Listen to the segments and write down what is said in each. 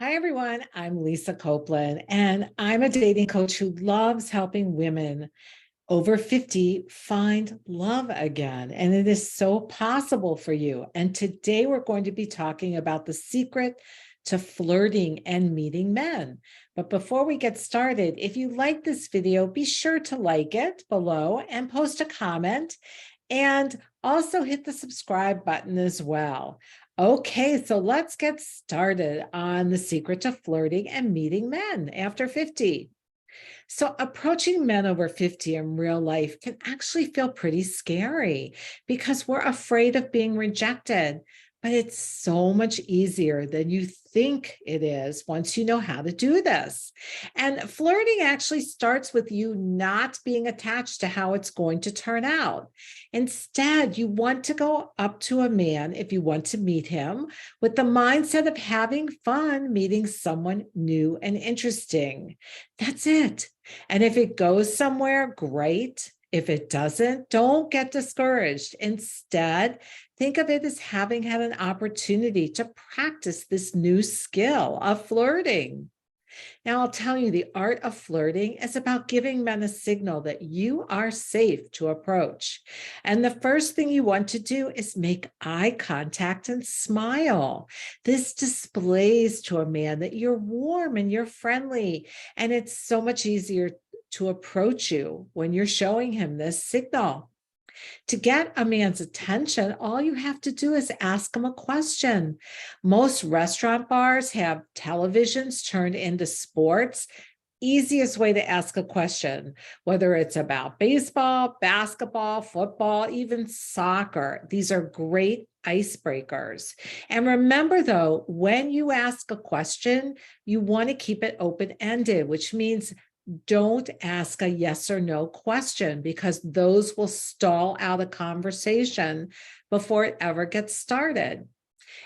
Hi, everyone. I'm Lisa Copeland, and I'm a dating coach who loves helping women over 50 find love again. And it is so possible for you. And today we're going to be talking about the secret to flirting and meeting men. But before we get started, if you like this video, be sure to like it below and post a comment. And also hit the subscribe button as well. Okay, so let's get started on the secret to flirting and meeting men after 50. So, approaching men over 50 in real life can actually feel pretty scary because we're afraid of being rejected. But it's so much easier than you think it is once you know how to do this. And flirting actually starts with you not being attached to how it's going to turn out. Instead, you want to go up to a man if you want to meet him with the mindset of having fun meeting someone new and interesting. That's it. And if it goes somewhere, great. If it doesn't, don't get discouraged. Instead, think of it as having had an opportunity to practice this new skill of flirting. Now, I'll tell you, the art of flirting is about giving men a signal that you are safe to approach. And the first thing you want to do is make eye contact and smile. This displays to a man that you're warm and you're friendly, and it's so much easier to approach you when you're showing him this signal. To get a man's attention, all you have to do is ask him a question. Most restaurant bars have televisions turned into sports. Easiest way to ask a question, whether it's about baseball, basketball, football, even soccer. These are great icebreakers. And remember, though, when you ask a question, you want to keep it open-ended, which means don't ask a yes or no question because those will stall out a conversation before it ever gets started.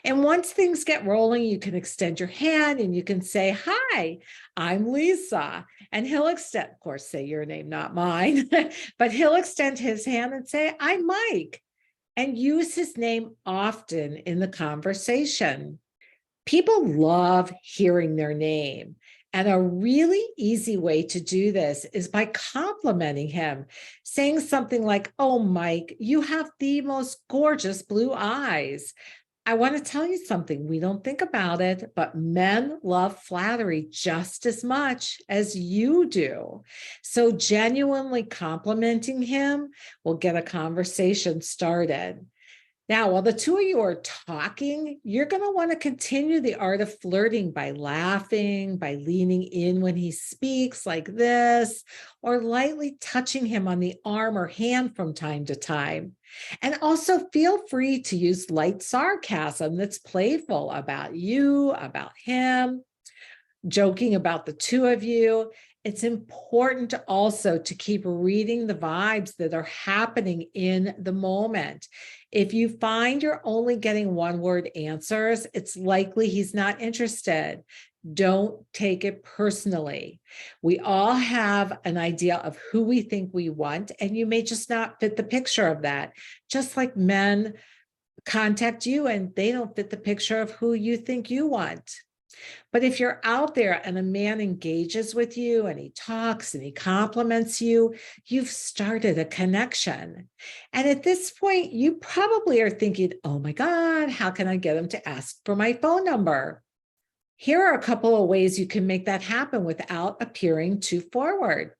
And once things get rolling, you can extend your hand and you can say, "Hi, I'm Lisa." And he'll extend, of course, say your name, not mine, but he'll extend his hand and say, "I'm Mike," and use his name often in the conversation. People love hearing their name. And a really easy way to do this is by complimenting him, saying something like, "Oh, Mike, you have the most gorgeous blue eyes." I want to tell you something. We don't think about it, but men love flattery just as much as you do. So, genuinely complimenting him will get a conversation started. Now, while the two of you are talking, you're going to want to continue the art of flirting by laughing, by leaning in when he speaks like this, or lightly touching him on the arm or hand from time to time. And also feel free to use light sarcasm that's playful about you, about him, joking about the two of you. It's important also to keep reading the vibes that are happening in the moment. If you find you're only getting one word answers, it's likely he's not interested. Don't take it personally. We all have an idea of who we think we want, and you may just not fit the picture of that. Just like men contact you and they don't fit the picture of who you think you want. But if you're out there and a man engages with you and he talks and he compliments you, you've started a connection. And at this point, you probably are thinking, "Oh my God, how can I get him to ask for my phone number?" Here are a couple of ways you can make that happen without appearing too forward.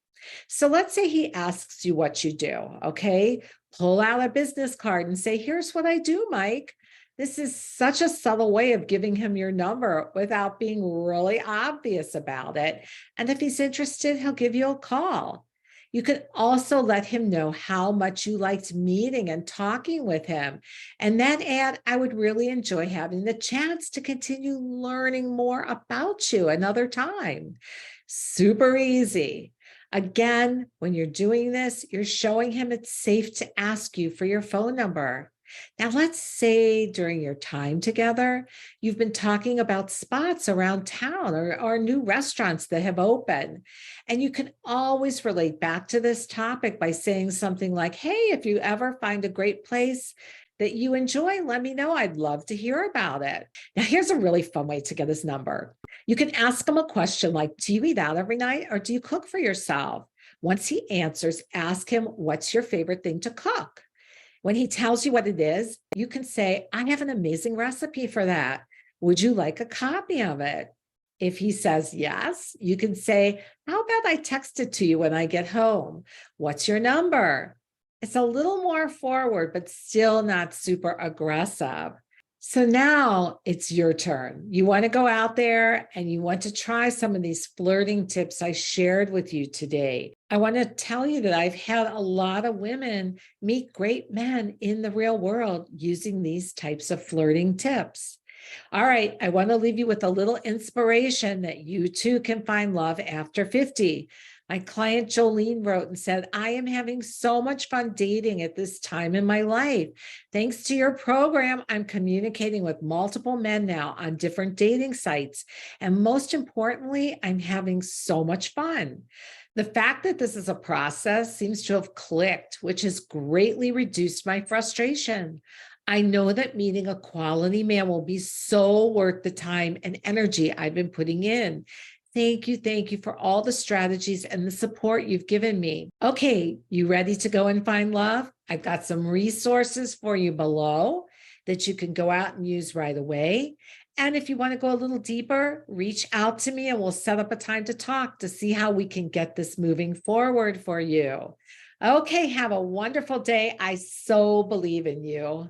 So let's say he asks you what you do, okay? Pull out a business card and say, "Here's what I do, Mike." This is such a subtle way of giving him your number without being really obvious about it. And if he's interested, he'll give you a call. You can also let him know how much you liked meeting and talking with him. And then add, "I would really enjoy having the chance to continue learning more about you another time." Super easy. Again, when you're doing this, you're showing him it's safe to ask you for your phone number. Now, let's say during your time together, you've been talking about spots around town or new restaurants that have opened. And you can always relate back to this topic by saying something like, "Hey, if you ever find a great place, that you enjoy, let me know. I'd love to hear about it. Now, here's a really fun way to get his number. You can ask him a question like, do you eat out every night or do you cook for yourself? Once he answers, ask him, what's your favorite thing to cook? When he tells you what it is, you can say, I have an amazing recipe for that. Would you like a copy of it? If he says yes, you can say, how about I text it to you when I get home? What's your number? It's a little more forward, but still not super aggressive. So now it's your turn. You want to go out there and you want to try some of these flirting tips I shared with you today. I want to tell you that I've had a lot of women meet great men in the real world using these types of flirting tips. All right, I want to leave you with a little inspiration that you too can find love after 50. My client Jolene wrote and said, I am having so much fun dating at this time in my life. Thanks to your program, I'm communicating with multiple men now on different dating sites. And most importantly, I'm having so much fun. The fact that this is a process seems to have clicked, which has greatly reduced my frustration. I know that meeting a quality man will be so worth the time and energy I've been putting in. Thank you for all the strategies and the support you've given me. Okay, you ready to go and find love? I've got some resources for you below that you can go out and use right away. And if you want to go a little deeper, reach out to me and we'll set up a time to talk to see how we can get this moving forward for you. Okay, have a wonderful day. I so believe in you.